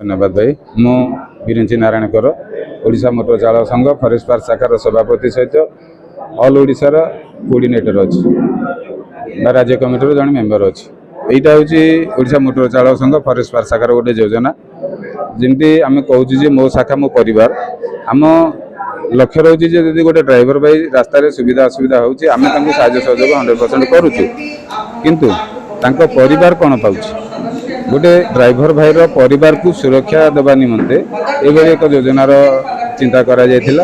धन्यवाद भाई। मु बिरंची नारायण कर ओडिशा मोटर चालक संघ फरेस्ट पार्क शाखार सभापति सहित ऑल ओडिशा कोऑर्डिनेटर अच्छी राज्य कमिटर जन मेंबर अच्छी। यहाँ हूँ ओडिशा मोटर चालक संघ फरेस्ट पार्क शाखार गोटे योजना जमी आम कहूँ मो शाखा मो परिवार आम लक्ष्य रोचे जब गोटे ड्राइवर भाई रास्तार सुविधा असुविधा होती आम साहय सहयोग 100% करुचु किंतु तांको परिवार कौन पाउछ गोटे ड्राइवर भाईर परिवार को सुरक्षा देवा निमंते एभली एक योजनार चिंता करा जायथिला।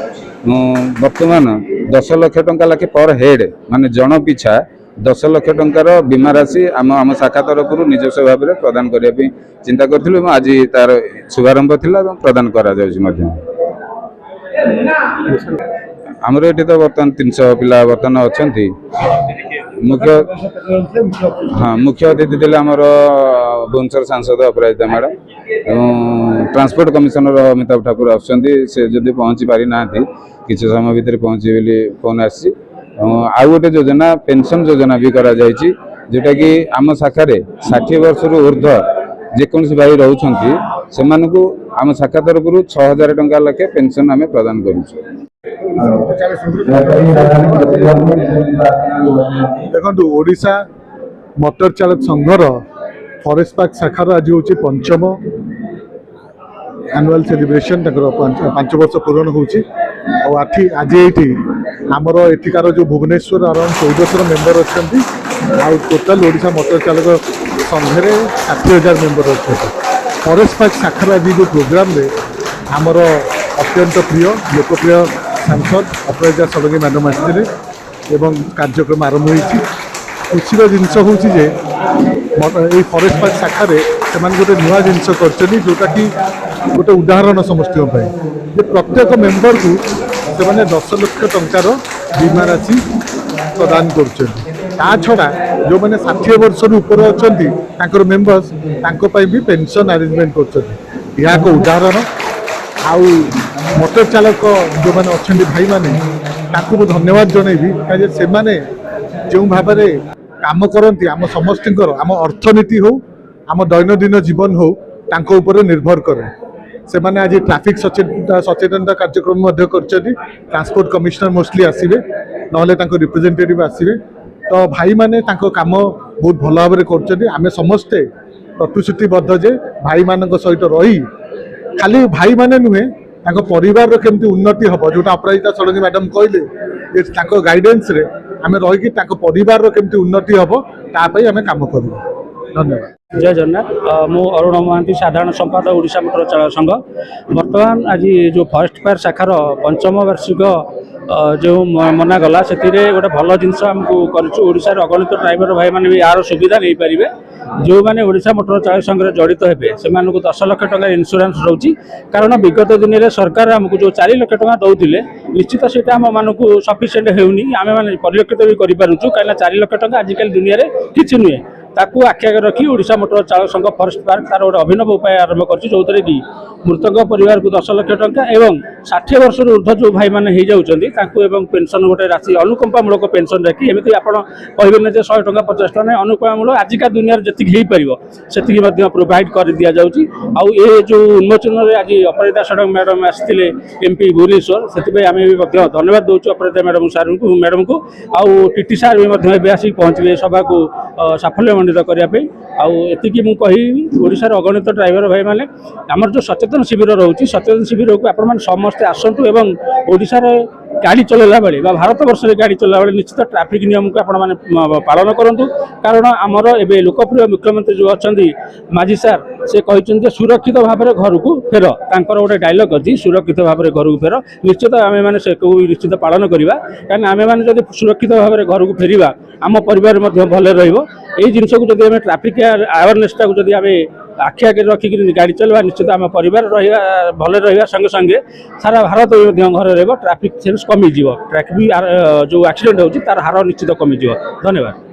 वर्तमान 10 लाख टंका लाखे पर हेड माने जन पिछा 10 लाख टंकार बीमा राशि आम शाखा तरफ निजस्व भाव में प्रदान करने चिंता करूँ। आज तार शुभारंभ थिला प्रदान करा आमर ये तो बर्तमान 300 पिला बर्तमान अच्छा मुख्य हाँ मुख्य अतिथि थे आमर भुवनेश्वर सांसद अपराजिता मैडम और ट्रांसपोर्ट कमिशनर अमिताभ ठाकुर आसुँचे जदि पहुँची पारि ना किसी समय भितर पहुँचे बोली फोन आसी आउ गोटे योजना पेंशन योजना भी करा जायछि जोटा कि आम शाखा 60 वर्ष रु ऊर्ध्व जेकोसी भाई रोचंती से आम शाखा तरफ 6000 टंका लाखे पेंशन आम प्रदान करूँ। देखो ओडिशा मोटर चालक संघर फॉरेस्ट पार्क शाखार आज हूँ 5म एनुअल सेलिब्रेशन 5 वर्ष पूरण होची आज ये आमर एठिकार जो भुवनेश्वर अराउंड 1400 मेंबर अच्छा टोटाल ओडिशा मोटर चालक संघे 60,000 मेंबर अच्छा फॉरेस्ट पार्क शाखार आज जो प्रोग्राम रे आमर अत्यंत प्रिय लोकप्रिय सांसद अपराजिता षडंगी मैडम आसते कार्यक्रम आरंभ होती। खुशीर जिनस हूँ फॉरेस्ट पार्क शाखा से गोटे नुआ जिनस कर जोटा कि गोटे उदाहरण समस्त प्रत्येक मेंबर को से 10 लाख टंकार बीमा राशि प्रदान कर छड़ा जो मैंने 60 वर्ष ऊपर अच्छा मेंबर्स भी पेंशन अरेंजमेंट कर उदाहरण आउ मोटर चालक जो मैंने अच्छा भाई मैंने धन्यवाद जनइबी कहीं से जो भाव में काम करती आम समस्त आम अर्थनीति हो आम दैनंदिन जीवन हो तांको निर्भर करे से माने आज ट्रैफिक सचेतनता कार्यक्रम कर ट्रांसपोर्ट कमिश्नर मोस्टली आसवे ना रिप्रेजेंटेटिव आसवे तो भाई माने काम बहुत भल भाव में कर समस्ते प्रतिश्रुतिबद्ध जे भाई मान सहित रही खाली भाई माने नुहे परिवार केमती उन्नति हम जोटा अपराजिता षडंगी मैडम कहले गाइडेंस रे आम रही परिवार केमती उन्नति हम तापाई आम काम करूँ। धन्यवाद। जय जगन्नाथ। मु अरुण महांती साधारण संपादक ओडिशा मोटर चालक संघ। बर्तमान आज जो फॉरेस्ट पार्क शाखार 5म वार्षिक जो मनागला से गोटे भल जिनस आमको करूँ अगणित ड्राइवर भाई मैंने भी यार सुविधा नहीं पारे जो मैंने ओडिशा मोटर चालक संघ जड़ित हे से 10 लाख टंका इन्शुरांस रोची कारण विगत दिन में सरकार आमको जो 4 लाख टंका दौले निश्चित से आम मानक सफिसीयंट होनी आम मैंने परिलक्षित भी करूँ कहीं 4 लाख टंका आजिकल दुनिया किसी नुहे ताकू आखि आगे रखी ओडिशा मोटर चालक संघ फॉरेस्ट पार्क तार गोटे अभिनव उपाय आरंभ कर कि मृतक परिवार को 10 लाख टंका एवं 60 वर्ष ऊर्ध्व जो भाई मैंने हो जाती पेंशन गोटे राशि अनुकंपामूलक पेंशन रखी एमती आप कहे 100 टंका 50 टंका अनुकंपामूलक आजिका दुनिया जी हो पार प्रोवाइड कर दि जाऊँगी आउ जो उन्मोचन में आज अपराजिता षडंगी मैडम आसते एमपी भुवनेश्वर से आम भी धन्यवाद दूँ अपराजिता मैडम सार को मैडम को आउ टीटी सार भी आसिक पहुँचे सभा को साफल्य मंडित करने आती मुझे ओडिशार अगणित ड्राइवर भाई मैंने आमर जो सचेतन शिविर रोचे सचेतन शिविर को आपण समस्ते आसतु एवं ओडिशार गाड़ी चलैला बेले भारत वर्ष में गाड़ी चलैला बेले निश्चित ट्रैफिक नियम को आपण मैंने पालन करूँ कारण आमर एवं लोकप्रिय मुख्यमंत्री जो अच्छा माझी सार से कहते सुरक्षित भाव में घर को फेर तांकर गोटे डायलॉग अच्छी सुरक्षित भाव में घर को फेर निश्चित आम मैंने से निश्चित पालन करवा कहीं आम मैंने जब सुरक्षित भाव में घर को फेरवा आम परिवार भल रही जिनस को जब ट्रैफिक अवेयरनेसटा को जब आम आखि आगे रखिक गाड़ी चलवा निश्चित आम परिवार भल रहा संगे संगे सारा भारत घर रहा ट्रैफिक सेन्स कमिज ट्रैफिक जो एक्सीडेंट होची तार हार निश्चित कमिज। धन्यवाद।